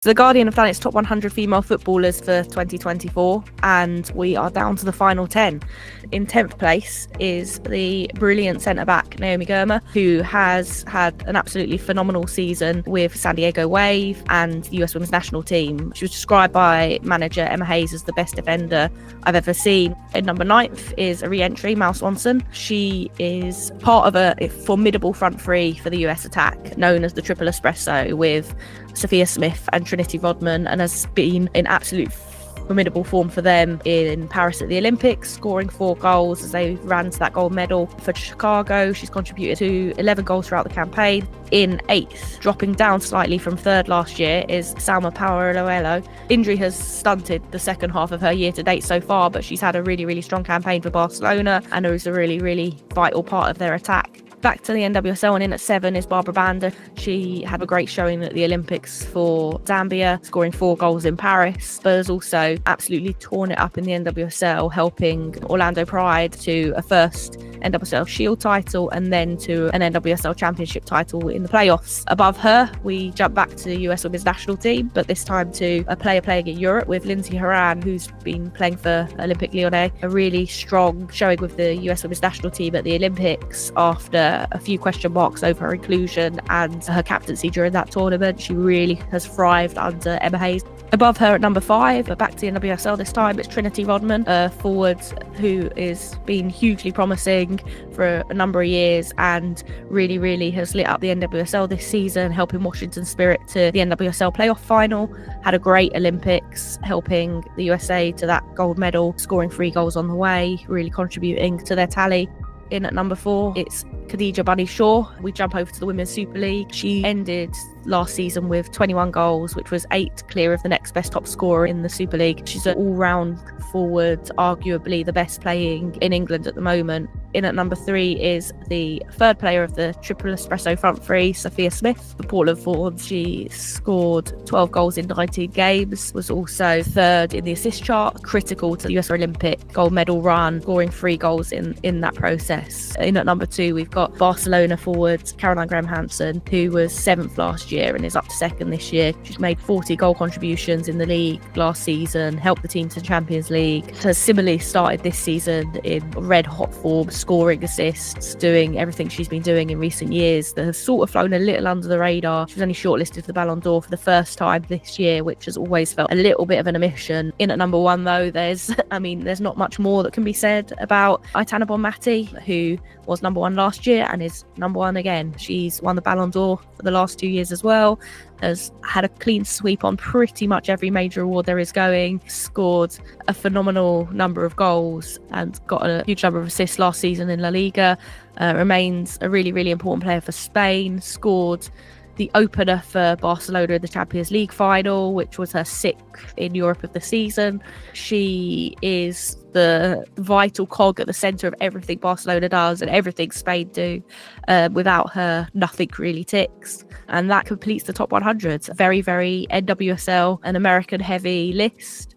The Guardian have done its top 100 female footballers for 2024, and we are down to the final 10. In 10th place is the brilliant centre-back Naomi Girma, who has had an absolutely phenomenal season with San Diego Wave and the US Women's National Team. She was described by manager Emma Hayes as the best defender I've ever seen. In number 9th is a re-entry, Mal Swanson. She is part of a formidable front three for the US attack, known as the Triple Espresso, with Sophia Smith and Trinity Rodman, and has been in absolute formidable form for them in Paris at the Olympics, scoring 4 goals as they ran to that gold medal for Chicago. She's contributed to 11 goals throughout the campaign. In 8th, dropping down slightly from 3rd last year, is Salma Paolo. Injury has stunted the second half of her year to date so far, but she's had a really, really strong campaign for Barcelona and is a really, really vital part of their attack. Back to the NWSL, and in at 7 is Barbara Banda. She had a great showing at the Olympics for Zambia, scoring 4 goals in Paris, but has also absolutely torn it up in the NWSL, helping Orlando Pride to a first NWSL Shield title and then to an NWSL Championship title in the playoffs. Above her, we jump back to the US Women's National Team, but this time to a player playing in Europe with Lindsay Horan, who's been playing for Olympique Lyonnais. A really strong showing with the US Women's National Team at the Olympics after a few question marks over her inclusion and her captaincy during that tournament. She really has thrived under Emma Hayes. Above her at number 5, but back to the NWSL this time, it's Trinity Rodman, a forward who has been hugely promising for a number of years and really, really has lit up the NWSL this season, helping Washington Spirit to the NWSL playoff final. Had a great Olympics, helping the USA to that gold medal, scoring 3 goals on the way, really contributing to their tally. In at number 4, it's Khadija Bunny Shaw. We jump over to the Women's Super League. She ended last season with 21 goals, which was 8 clear of the next best top scorer in the Super League. She's an all-round forward, arguably the best playing in England at the moment. In at number 3 is the 3rd player of the Triple Espresso front three, Sophia Smith, for Portland Thorns. She scored 12 goals in 19 games, was also 3rd in the assist chart, critical to the US Olympic gold medal run, scoring 3 goals in that process. In at number 2, we've got Barcelona forward Caroline Graham-Hansen, who was 7th last year and is up to 2nd this year. She's made 40 goal contributions in the league last season, helped the team to the Champions League, has similarly started this season in red hot form, scoring assists, doing everything she's been doing in recent years that has sort of flown a little under the radar. She was only shortlisted for the Ballon d'Or for the first time this year, which has always felt a little bit of an omission. In at number 1 though, there's not much more that can be said about Aitana Bonmati, who was number 1 last year and is number 1 again. She's won the Ballon d'Or for the last 2 years as well, has had a clean sweep on pretty much every major award there is going, scored a phenomenal number of goals and got a huge number of assists last season in La Liga, remains a really, really important player for Spain, scored the opener for Barcelona in the Champions League final, which was her 6th in Europe of the season. She is the vital cog at the centre of everything Barcelona does and everything Spain do. Without her, nothing really ticks. And that completes the top 100. Very, very NWSL and American heavy list.